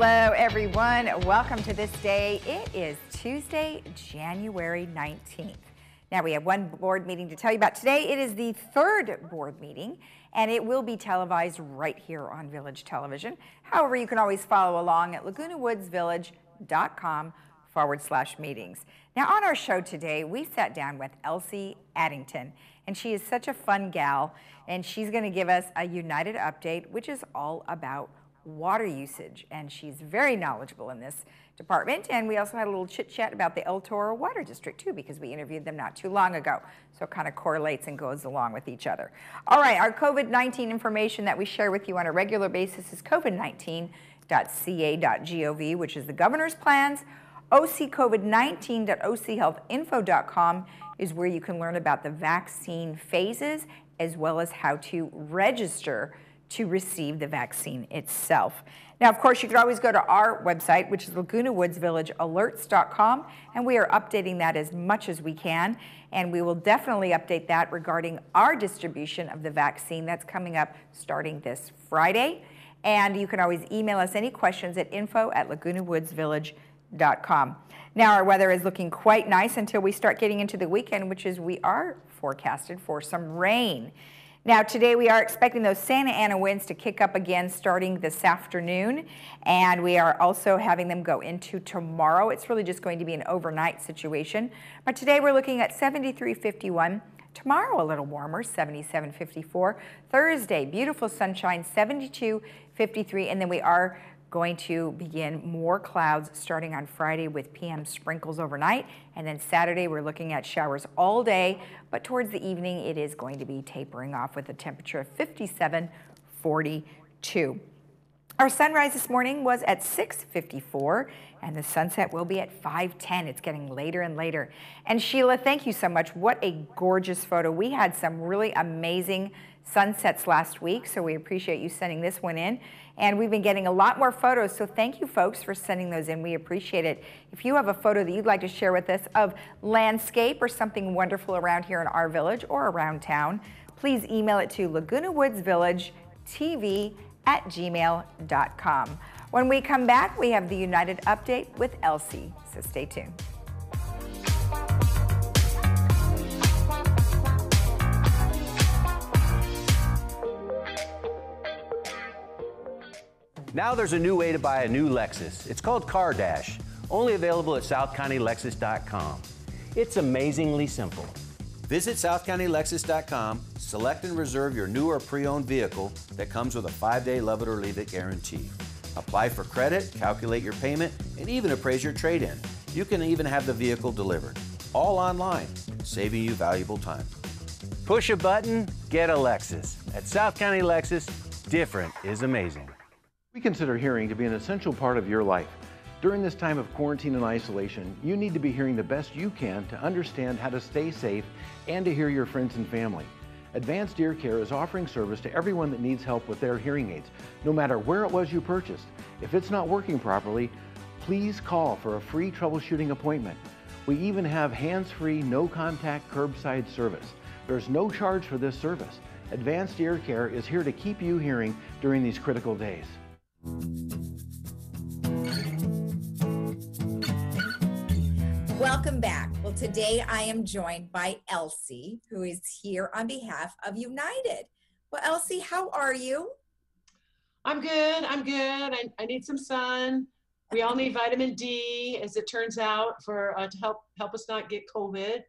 Hello, everyone. Welcome to This Day. It is Tuesday, January 19th. Now, we have one board meeting to tell you about today. It is the third board meeting, and it will be televised right here on Village Television. However, you can always follow along at lagunawoodsvillage.com/meetings. Now, on our show today, we sat down with Elsie Addington, and she is such a fun gal, and she's going to give us a United update, which is all about water usage, and she's very knowledgeable in this department. And we also had a little chit chat about the El Toro Water District too, because we interviewed them not too long ago, so it kind of correlates and goes along with each other. All right, our COVID-19 information that we share with you on a regular basis is covid19.ca.gov, which is the governor's plans. occovid19.ochealthinfo.com is where you can learn about the vaccine phases as well as how to register to receive the vaccine itself. Now, of course, you could always go to our website, which is lagunawoodsvillagealerts.com, and we are updating that as much as we can, and we will definitely update that regarding our distribution of the vaccine that's coming up starting this Friday. And you can always email us any questions at info@lagunawoodsvillage.com. Now, our weather is looking quite nice until we start getting into the weekend, which is we are forecasted for some rain. Now, today we are expecting those Santa Ana winds to kick up again starting this afternoon, and we are also having them go into tomorrow. It's really just going to be an overnight situation. But today we're looking at 73.51. Tomorrow a little warmer, 77.54. Thursday, beautiful sunshine, 72.53. And then we are going to begin more clouds starting on Friday with PM sprinkles overnight. And then Saturday, we're looking at showers all day, but towards the evening, it is going to be tapering off with a temperature of 57.42. Our sunrise this morning was at 6:54, and the sunset will be at 5:10. It's getting later and later. And Sheila, thank you so much. What a gorgeous photo. We had some really amazing sunsets last week, so we appreciate you sending this one in. And we've been getting a lot more photos, so thank you folks for sending those in. We appreciate it. If you have a photo that you'd like to share with us of landscape or something wonderful around here in our village or around town, please email it to lagunawoodsvillagetv@gmail.com. When we come back, we have the United Update with Elsie, so stay tuned. Now there's a new way to buy a new Lexus. It's called Car Dash, only available at southcountylexus.com. It's amazingly simple. Visit southcountylexus.com, select and reserve your new or pre-owned vehicle that comes with a 5-day love it or leave it guarantee. Apply for credit, calculate your payment, and even appraise your trade-in. You can even have the vehicle delivered, all online, saving you valuable time. Push a button, get a Lexus. At South County Lexus, different is amazing. We consider hearing to be an essential part of your life. During this time of quarantine and isolation, you need to be hearing the best you can to understand how to stay safe and to hear your friends and family. Advanced Ear Care is offering service to everyone that needs help with their hearing aids, no matter where it was you purchased. If it's not working properly, please call for a free troubleshooting appointment. We even have hands-free, no-contact curbside service. There's no charge for this service. Advanced Ear Care is here to keep you hearing during these critical days. Welcome back. Well, today I am joined by Elsie, who is here on behalf of United. Well, Elsie, how are you? I'm good. I'm good. I need some sun. We all need vitamin D, as it turns out, for to help us not get COVID.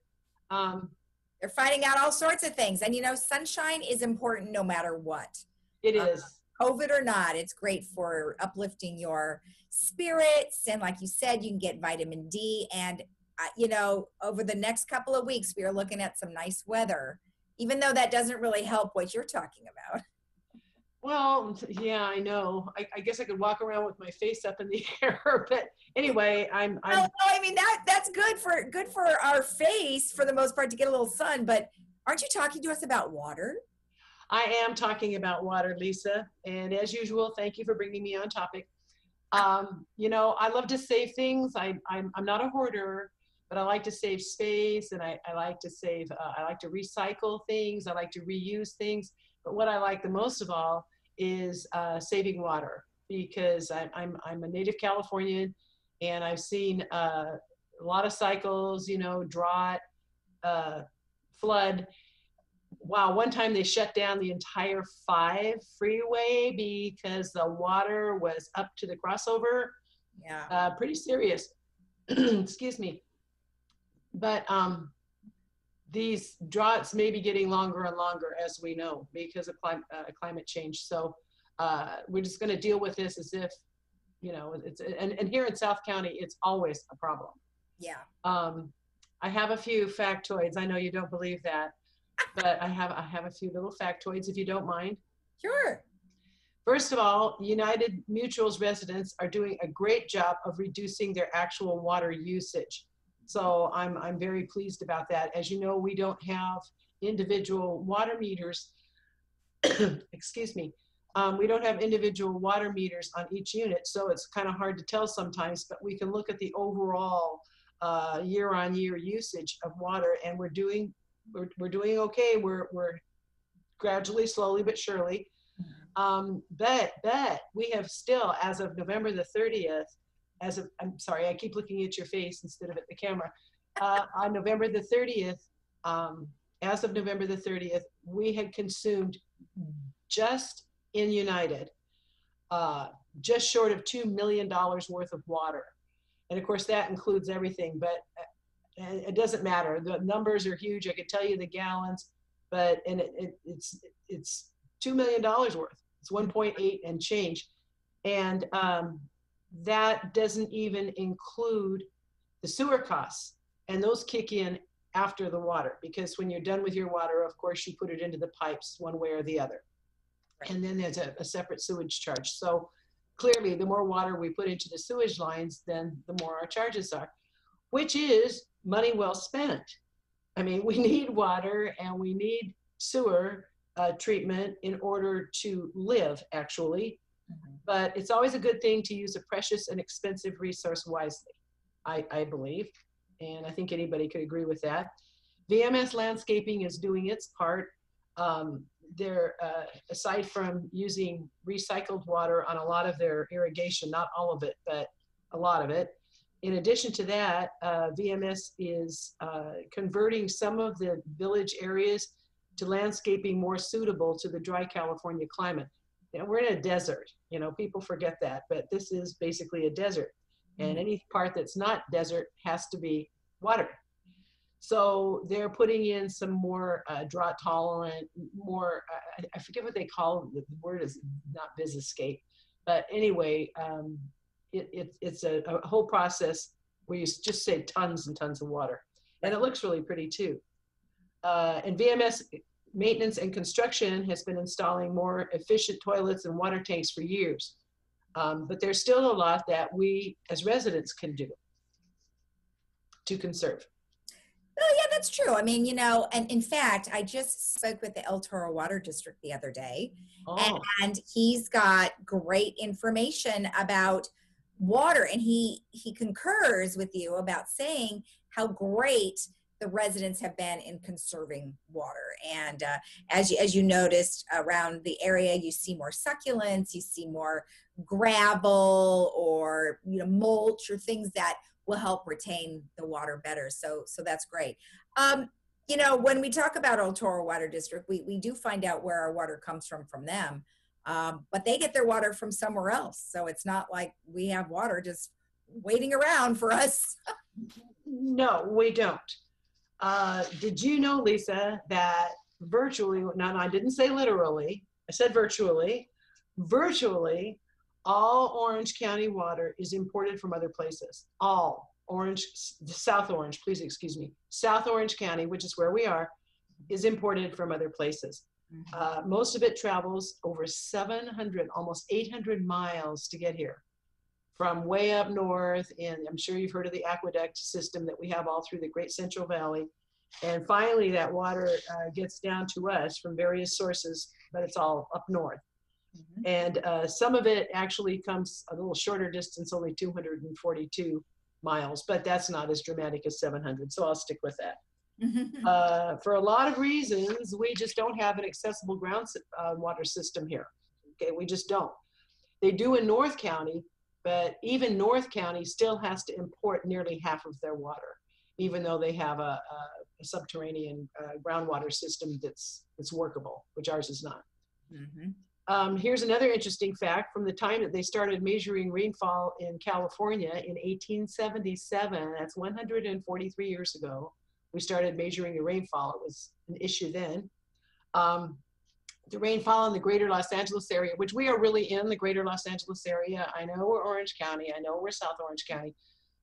They're finding out all sorts of things, and you know, sunshine is important no matter what. It is. COVID or not, it's great for uplifting your spirits. And like you said, you can get vitamin D. And, you know, over the next couple of weeks, we are looking at some nice weather, even though that doesn't really help what you're talking about. Well, yeah, I know. I guess I could walk around with my face up in the air, but anyway, I'm. No, I mean that's good for our face for the most part to get a little sun. But aren't you talking to us about water? I am talking about water, Lisa, and as usual, thank you for bringing me on topic. You know, I love to save things. I'm not a hoarder, but I like to save space, and I like to save. I like to recycle things. I like to reuse things. But what I like the most of all is saving water, because I'm a native Californian, and I've seen a lot of cycles, you know, drought, flood. Wow, one time they shut down the entire 5 freeway because the water was up to the crossover. Yeah. Pretty serious. Excuse me. But these droughts may be getting longer and longer, as we know, because of climate change. So we're just going to deal with this as if, you know, and here in South County, it's always a problem. Yeah. I have a few factoids. I know you don't believe that, but I have a few little factoids, if you don't mind. Sure. First of all, United Mutual's residents are doing a great job of reducing their actual water usage. So I'm very pleased about that. As you know, we don't have individual water meters. Excuse me. We don't have individual water meters on each unit, so it's kind of hard to tell sometimes, but we can look at the overall year-on-year usage of water, and we're doing okay. We're gradually, slowly but surely. But we have still, as of November the 30th, I'm sorry, I keep looking at your face instead of at the camera. On November the 30th, as of November the 30th, we had consumed just in United, just short of $2 million worth of water. And of course that includes everything, but it doesn't matter. The numbers are huge. I could tell you the gallons, but it's $2 million worth. It's 1.8 and change. And that doesn't even include the sewer costs. And those kick in after the water, because when you're done with your water, of course, you put it into the pipes one way or the other. Right. And then there's a separate sewage charge. So clearly, the more water we put into the sewage lines, then the more our charges are, which is money well spent. I mean, we need water and we need sewer treatment in order to live, actually. Mm-hmm. But it's always a good thing to use a precious and expensive resource wisely, I believe. And I think anybody could agree with that. VMS Landscaping is doing its part. They're, aside from using recycled water on a lot of their irrigation, not all of it, but a lot of it. In addition to that, VMS is converting some of the village areas to landscaping more suitable to the dry California climate. You know, we're in a desert, you know, people forget that, but this is basically a desert. And any part that's not desert has to be water. So they're putting in some more drought tolerant, more, I forget what they call it, the word is not visiscape. But anyway, it's a whole process where you just save tons and tons of water. And it looks really pretty too. And VMS Maintenance and Construction has been installing more efficient toilets and water tanks for years. But there's still a lot that we as residents can do to conserve. Oh, yeah, that's true. I mean, you know, and in fact, I just spoke with the El Toro Water District the other day, and he's got great information about water, and he concurs with you about saying how great the residents have been in conserving water. And as you noticed around the area, you see more succulents, you see more gravel or, you know, mulch or things that will help retain the water better. So that's great. You know, when we talk about El Toro Water District, we do find out where our water comes from them, but they get their water from somewhere else. So it's not like we have water just waiting around for us. No, we don't. Did you know, Lisa, that virtually, no, I didn't say literally, I said virtually all Orange County water is imported from other places. All South Orange, please excuse me. South Orange County, which is where we are, is imported from other places. Mm-hmm. Most of it travels over 700, almost 800 miles to get here from way up north. And I'm sure you've heard of the aqueduct system that we have all through the Great Central Valley. And finally, that water gets down to us from various sources, but it's all up north. Mm-hmm. And some of it actually comes a little shorter distance, only 242 miles, but that's not as dramatic as 700. So I'll stick with that. Mm-hmm. For a lot of reasons, we just don't have an accessible ground water system here. Okay, we just don't. They do in North County, but even North County still has to import nearly half of their water, even though they have a subterranean groundwater system that's workable, which ours is not. Here's another interesting fact. From the time that they started measuring rainfall in California in 1877, that's 143 years ago, we started measuring the rainfall. It was an issue then. The rainfall in the greater Los Angeles area, which we are really in the greater Los Angeles area. I know we're Orange County, I know we're South Orange County,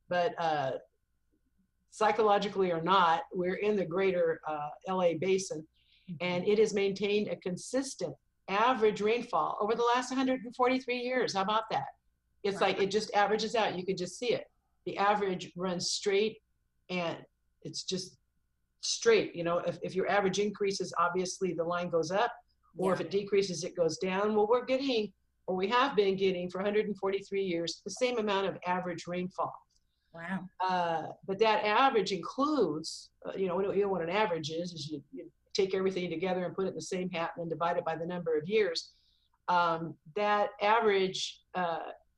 but psychologically or not, we're in the greater LA basin, and it has maintained a consistent average rainfall over the last 143 years. How about that? It's like it just averages out. You can just see it. The average runs straight, and it's just straight. You know, if your average increases, obviously the line goes up, or if it decreases, it goes down. Well, we're getting, or we have been getting for 143 years, the same amount of average rainfall. Wow. But that average includes, you know what an average is you take everything together and put it in the same hat and then divide it by the number of years. That average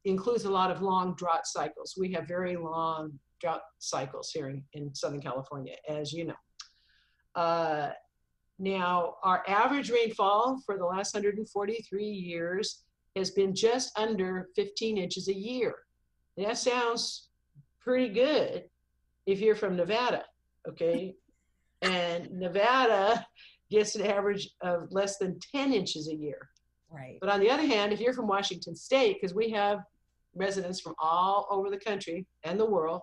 includes a lot of long drought cycles. We have very long drought cycles here in Southern California, as you know. Now, our average rainfall for the last 143 years has been just under 15 inches a year. And that sounds pretty good if you're from Nevada, okay? And Nevada gets an average of less than 10 inches a year. Right. But on the other hand, if you're from Washington State, because we have residents from all over the country and the world,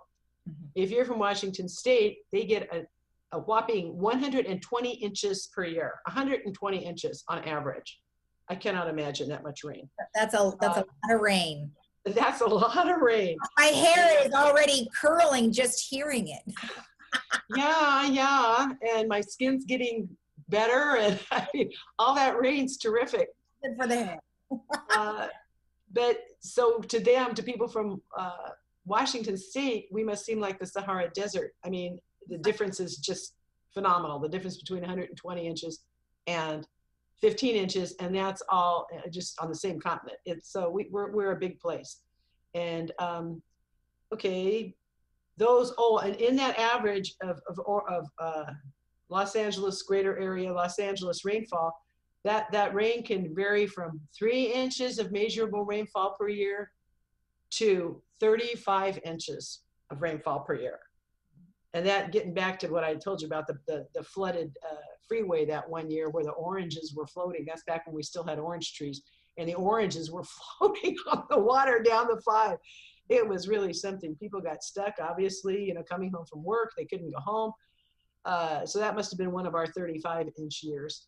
if you're from Washington State, they get a whopping 120 inches per year, 120 inches on average. I cannot imagine that much rain. That's a lot of rain. That's a lot of rain. My hair is already curling just hearing it. Yeah. And my skin's getting better, and I mean, all that rain's terrific. Good for the hair. But so to them, to people from Washington State, we must seem like the Sahara Desert. I mean, the difference is just phenomenal. The difference between 120 inches and 15 inches, and that's all just on the same continent. It's so we're a big place, and okay, those and in that average of Los Angeles greater area, Los Angeles rainfall, that rain can vary from 3 inches of measurable rainfall per year to 35 inches of rainfall per year. And that, getting back to what I told you about the flooded freeway that one year where the oranges were floating, that's back when we still had orange trees, and the oranges were floating on the water down the 5. It was really something. People got stuck, obviously, you know, coming home from work, they couldn't go home. So that must have been one of our 35-inch years.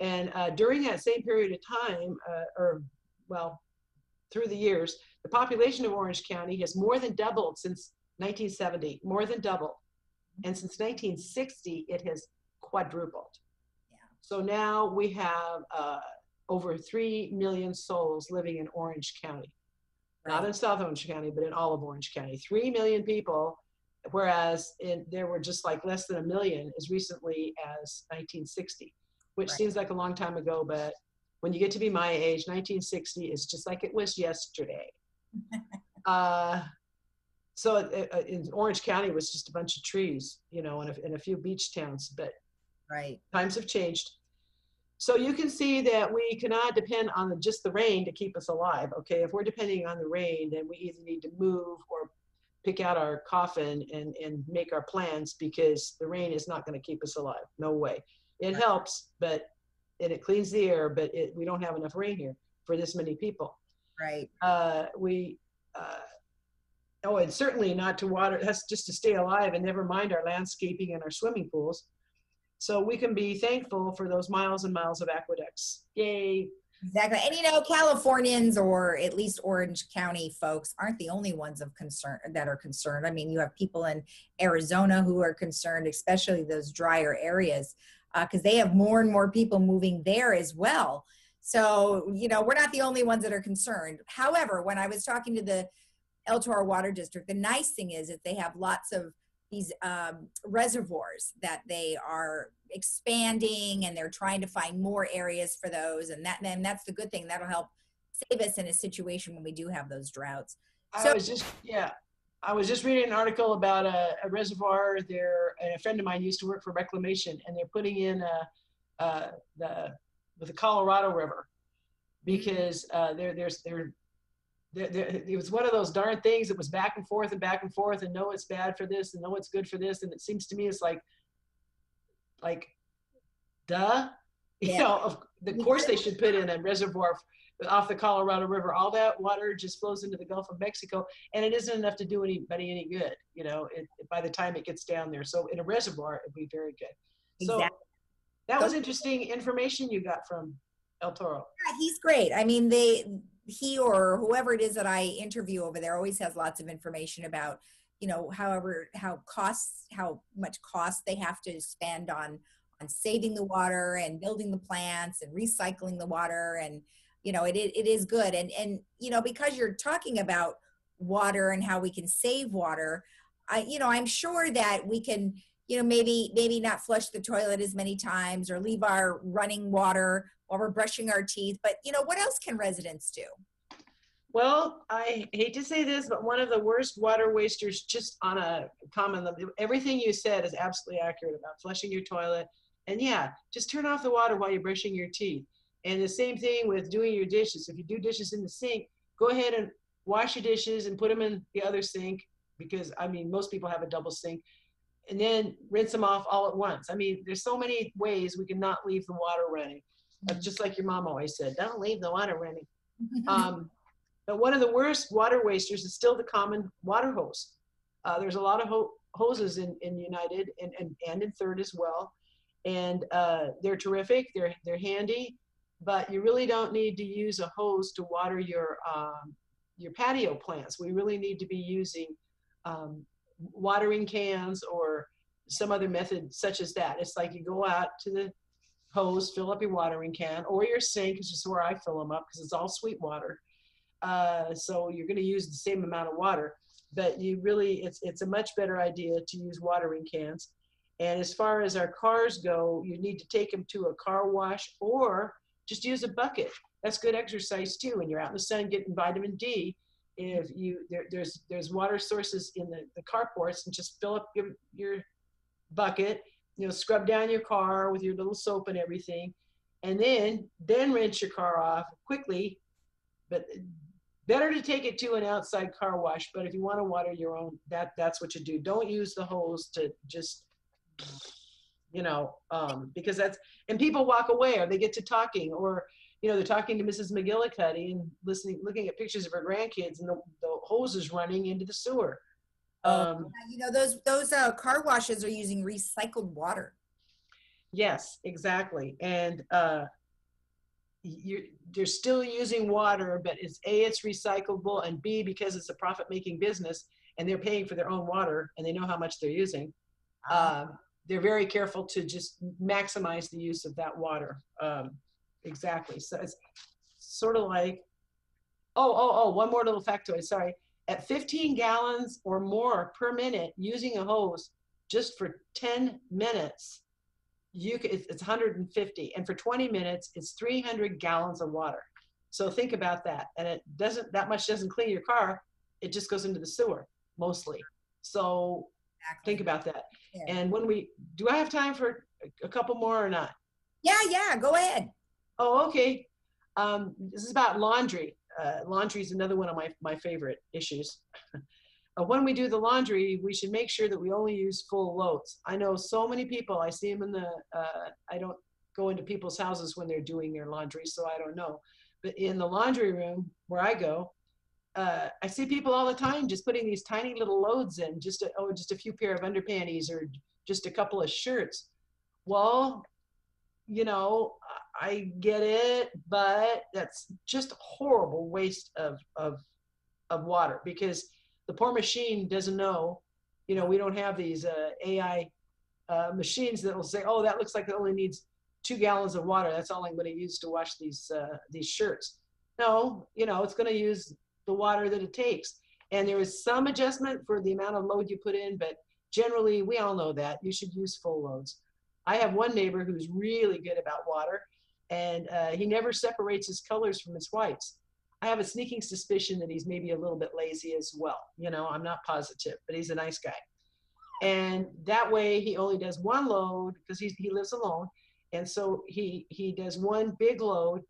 And during that same period of time, through the years, the population of Orange County has more than doubled since 1970, more than doubled. And since 1960, it has quadrupled. Yeah. So now we have over 3 million souls living in Orange County. Right. Not in South Orange County, but in all of Orange County. 3 million people, whereas there were just like less than 1 million as recently as 1960, which seems like a long time ago, but when you get to be my age, 1960 is just like it was yesterday. So in Orange County was just a bunch of trees, you know, and a few beach towns, but times have changed. So you can see that we cannot depend on just the rain to keep us alive, okay? If we're depending on the rain, then we either need to move or pick out our coffin and make our plans, because the rain is not going to keep us alive. No way. It helps, but it cleans the air, but we don't have enough rain here for this many people. Right. And certainly not to water. That's just to stay alive, and never mind our landscaping and our swimming pools. So we can be thankful for those miles and miles of aqueducts. Yay. Exactly. And you know, Californians, or at least Orange County folks, aren't the only ones that are concerned. I mean, you have people in Arizona who are concerned, especially those drier areas, because they have more and more people moving there as well. So, you know, we're not the only ones that are concerned. However, when I was talking to the El Toro Water District, the nice thing is that they have lots of these reservoirs that they are expanding, and they're trying to find more areas for those, and that's the good thing. That'll help save us in a situation when we do have those droughts. I was just reading an article about a reservoir there, and a friend of mine used to work for reclamation, and they're putting in with the Colorado River, because it was one of those darn things that was back and forth and back and forth, and no, it's bad for this, and no, it's good for this, and it seems to me it's like duh, you know, of course they should put in a reservoir off the Colorado River. All that water just flows into the Gulf of Mexico, and it isn't enough to do anybody any good, you know, by the time it gets down there. So in a reservoir, it'd be very good. Exactly. So that was interesting information you got from El Toro. Yeah, he's great. I mean, he or whoever it is that I interview over there always has lots of information about, you know, how much cost they have to spend on saving the water and building the plants and recycling the water. And, you know, it is good. And, you know, because you're talking about water and how we can save water, I'm sure that we can, you know, maybe not flush the toilet as many times or leave our running water while we're brushing our teeth. But, you know, what else can residents do? Well, I hate to say this, but one of the worst water wasters, just on a common level, everything you said is absolutely accurate about flushing your toilet. And yeah, just turn off the water while you're brushing your teeth. And the same thing with doing your dishes. If you do dishes in the sink, go ahead and wash your dishes and put them in the other sink, because, I mean, most people have a double sink, and then rinse them off all at once. I mean, there's so many ways we can not leave the water running. Just like your mom always said, don't leave the water running. But one of the worst water wasters is still the common water hose. There's a lot of hoses in United and in Third as well. And they're terrific, they're handy, but you really don't need to use a hose to water your patio plants. We really need to be using watering cans or some other method such as that. It's like you go out to the hose, fill up your watering can, or your sink, is just where I fill them up because it's all sweet water. So you're going to use the same amount of water, but you really, it's a much better idea to use watering cans. And as far as our cars go, you need to take them to a car wash or just use a bucket. That's good exercise too. When you're out in the sun getting vitamin D, if there's water sources in the carports, and just fill up your bucket, you know, scrub down your car with your little soap and everything, and then rinse your car off quickly. But better to take it to an outside car wash. But if you want to water your own, that's what you do. Don't use the hose to just, you know, because and people walk away, or they get to talking, or, you know, they're talking to Mrs. McGillicuddy and looking at pictures of her grandkids, and the hose is running into the sewer. You know, those car washes are using recycled water. Yes, exactly. And they're still using water, but it's recyclable, and B, because it's a profit-making business and they're paying for their own water and they know how much they're using, they're very careful to just maximize the use of that water. Exactly. So it's sort of like, one more little factoid, sorry. At 15 gallons or more per minute using a hose just for 10 minutes, it's 150, and for 20 minutes it's 300 gallons of water. So think about that. And that much doesn't clean your car, it just goes into the sewer mostly. So exactly. Think about that. Yeah. And do I have time for a couple more or not? Yeah, go ahead. Oh, okay. This is about laundry. Laundry is another one of my favorite issues. When we do the laundry, we should make sure that we only use full loads. I know so many people, I see them I don't go into people's houses when they're doing their laundry, so I don't know. But in the laundry room where I go, I see people all the time just putting these tiny little loads in, just a few pair of underpanties or just a couple of shirts. Well, you know, I get it, but that's just horrible waste of water, because the poor machine doesn't know. You know, we don't have these AI machines that will say, oh, that looks like it only needs 2 gallons of water. That's all I'm going to use to wash these shirts. No, you know, it's going to use the water that it takes. And there is some adjustment for the amount of load you put in, but generally, we all know that you should use full loads. I have one neighbor who's really good about water, and he never separates his colors from his whites. have a sneaking suspicion that he's maybe a little bit lazy as well. You know, I'm not positive, but he's a nice guy. And that way he only does one load because he lives alone. And so he does one big load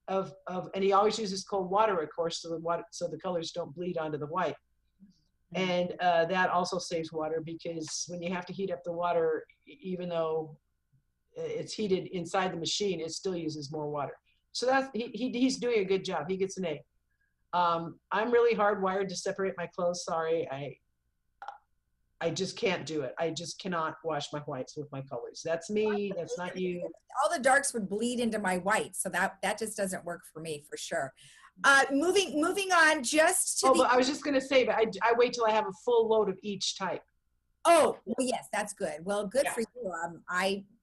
of and he always uses cold water, of course, so the colors don't bleed onto the white. And that also saves water, because when you have to heat up the water, even though it's heated inside the machine, it still uses more water. So that's he's doing a good job. He gets an A. I'm really hardwired to separate my clothes. Sorry, I just can't do it. I just cannot wash my whites with my colors. That's me. That's not you. All the darks would bleed into my whites, so that just doesn't work for me, for sure. Moving on, just to but I was just going to say, but I wait till I have a full load of each type. Oh, well, yes, that's good. Well, good for you.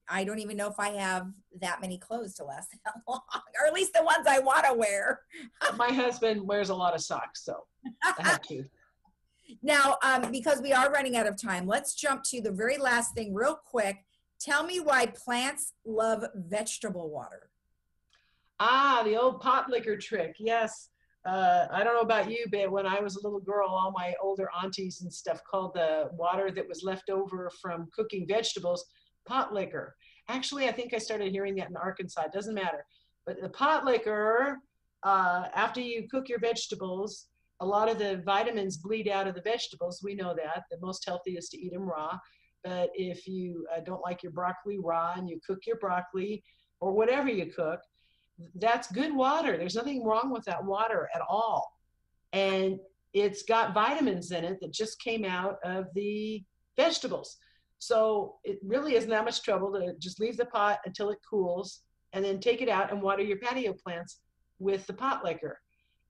I don't even know if I have that many clothes to last that long, or at least the ones I want to wear. My husband wears a lot of socks, so I have to. Now, because we are running out of time, let's jump to the very last thing real quick. Tell me why plants love vegetable water. The old pot liquor trick. Yes. I don't know about you, but when I was a little girl, all my older aunties and stuff called the water that was left over from cooking vegetables pot liquor. Actually, I think I started hearing that in Arkansas. It doesn't matter. But the pot liquor, after you cook your vegetables, a lot of the vitamins bleed out of the vegetables. We know that. The most healthy is to eat them raw. But if you don't like your broccoli raw and you cook your broccoli or whatever you cook, that's good water. There's nothing wrong with that water at all. And it's got vitamins in it that just came out of the vegetables. So it really isn't that much trouble to just leave the pot until it cools and then take it out and water your patio plants with the pot liquor.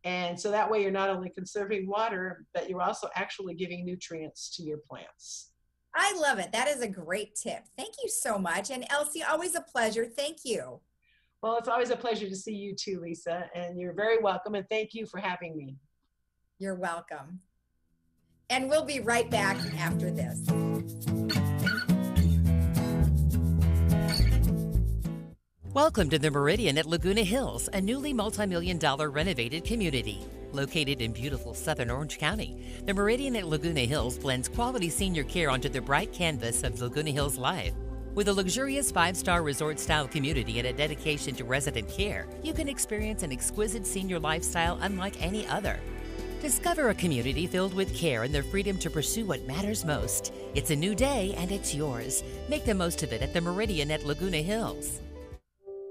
And so that way you're not only conserving water, but you're also actually giving nutrients to your plants. I love it. That is a great tip. Thank you so much. And Elsie, always a pleasure. Thank you. Well, it's always a pleasure to see you too, Lisa, and you're very welcome, and thank you for having me. You're welcome. And we'll be right back after this. Welcome to the Meridian at Laguna Hills, a newly multi-million-dollar renovated community. Located in beautiful southern Orange County, the Meridian at Laguna Hills blends quality senior care onto the bright canvas of Laguna Hills Life. With a luxurious 5-star resort-style community and a dedication to resident care, you can experience an exquisite senior lifestyle unlike any other. Discover a community filled with care and the freedom to pursue what matters most. It's a new day and it's yours. Make the most of it at the Meridian at Laguna Hills.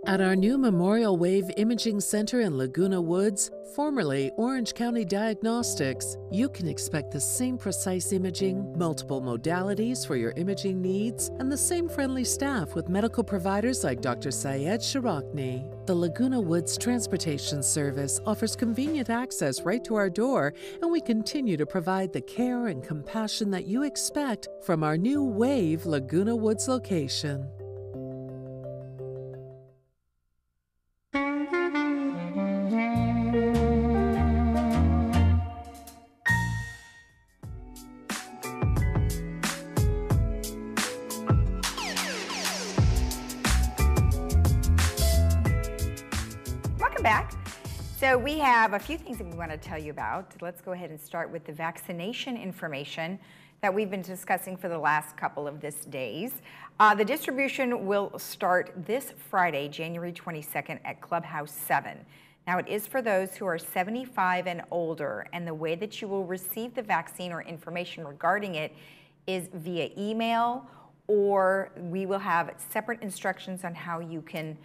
At our new Memorial Wave Imaging Center in Laguna Woods, formerly Orange County Diagnostics, you can expect the same precise imaging, multiple modalities for your imaging needs, and the same friendly staff with medical providers like Dr. Syed Sharakni. The Laguna Woods Transportation Service offers convenient access right to our door, and we continue to provide the care and compassion that you expect from our new Wave Laguna Woods location. Back. So we have a few things that we want to tell you about. Let's go ahead and start with the vaccination information that we've been discussing for the last couple of this days. The distribution will start this Friday, January 22nd at Clubhouse 7. Now it is for those who are 75 and older, and the way that you will receive the vaccine or information regarding it is via email, or we will have separate instructions on how you can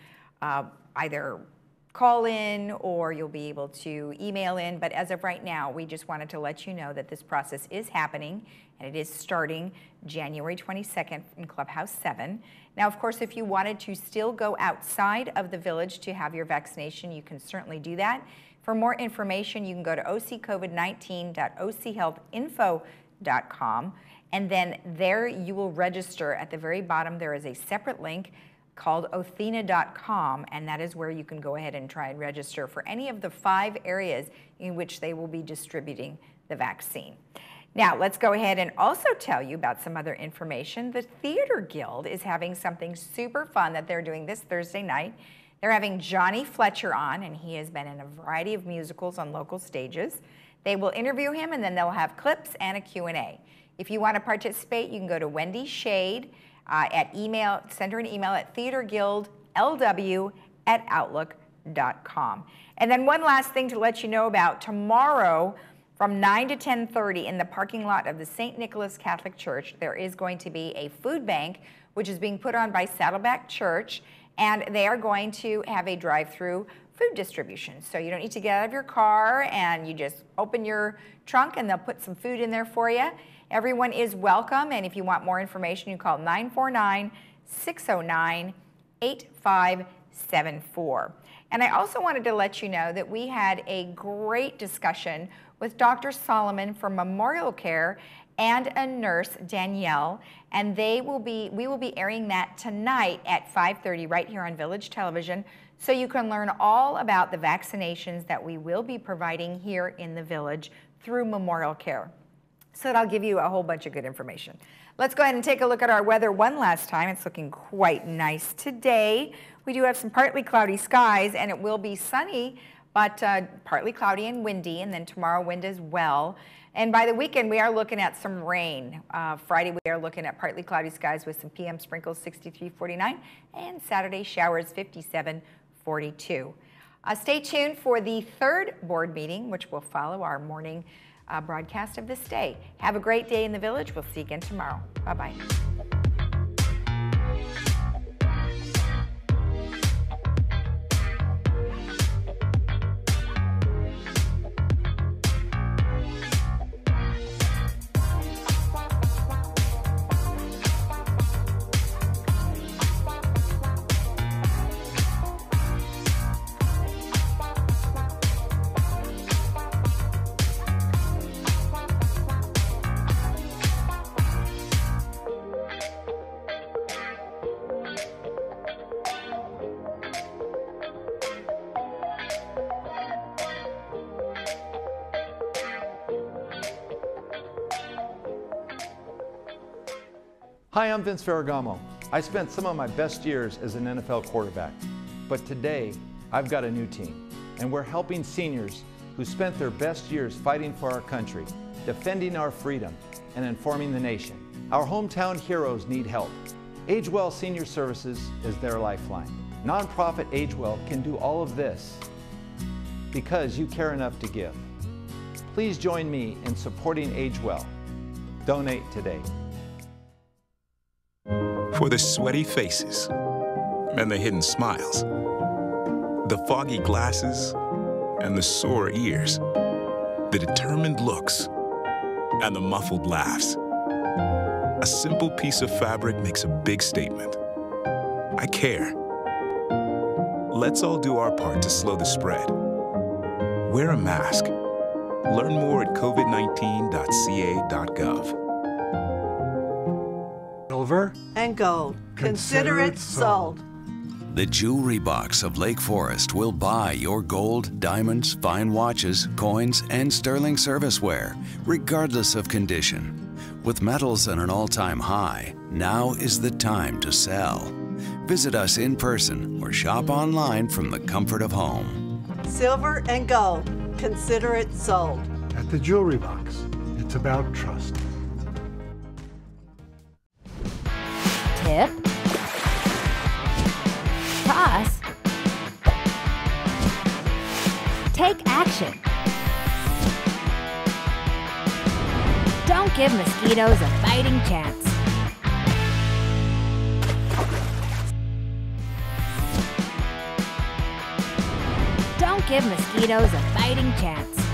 either call in or you'll be able to email in. But as of right now, we just wanted to let you know that this process is happening and it is starting January 22nd in Clubhouse 7. Now, of course, if you wanted to still go outside of the village to have your vaccination, you can certainly do that. For more information, you can go to occovid19.ochealthinfo.com, and then there you will register. At the very bottom, there is a separate link called othena.com, and that is where you can go ahead and try and register for any of the 5 areas in which they will be distributing the vaccine. Now, let's go ahead and also tell you about some other information. The Theater Guild is having something super fun that they're doing this Thursday night. They're having Johnny Fletcher on, and he has been in a variety of musicals on local stages. They will interview him, and then they'll have clips and a Q&A. If you want to participate, you can go to Wendy Shade send her an email at theaterguildlw@outlook.com. And then one last thing to let you know about, tomorrow from 9 to 10:30 in the parking lot of the St. Nicholas Catholic Church, there is going to be a food bank, which is being put on by Saddleback Church, and they are going to have a drive-through food distribution. So you don't need to get out of your car, and you just open your trunk and they'll put some food in there for you. Everyone is welcome, and if you want more information, you call 949-609-8574. And I also wanted to let you know that we had a great discussion with Dr. Solomon from Memorial Care and a nurse, Danielle, and we will be airing that tonight at 5:30 right here on Village Television, so you can learn all about the vaccinations that we will be providing here in the Village through Memorial Care. So that'll give you a whole bunch of good information. Let's go ahead and take a look at our weather one last time. It's looking quite nice today. We do have some partly cloudy skies, and it will be sunny, but partly cloudy and windy, and then tomorrow wind as well. And by the weekend, we are looking at some rain. Friday, we are looking at partly cloudy skies with some PM sprinkles, 63-49, and Saturday showers, 57-42. Stay tuned for the third board meeting, which will follow our morning broadcast of This Day. Have a great day in the Village. We'll see you again tomorrow. Bye-bye. Hi, I'm Vince Ferragamo. I spent some of my best years as an NFL quarterback, but today I've got a new team, and we're helping seniors who spent their best years fighting for our country, defending our freedom, and informing the nation. Our hometown heroes need help. AgeWell Senior Services is their lifeline. Nonprofit AgeWell can do all of this because you care enough to give. Please join me in supporting AgeWell. Donate today. For the sweaty faces and the hidden smiles, the foggy glasses and the sore ears, the determined looks and the muffled laughs. A simple piece of fabric makes a big statement. I care. Let's all do our part to slow the spread. Wear a mask. Learn more at covid19.ca.gov. Silver and gold. Consider it sold. The Jewelry Box of Lake Forest will buy your gold, diamonds, fine watches, coins, and sterling serviceware, regardless of condition. With metals at an all-time high, now is the time to sell. Visit us in person or shop online from the comfort of home. Silver and gold. Consider it sold. At the Jewelry Box, it's about trust. Tip, toss, take action. Don't give mosquitoes a fighting chance. Don't give mosquitoes a fighting chance.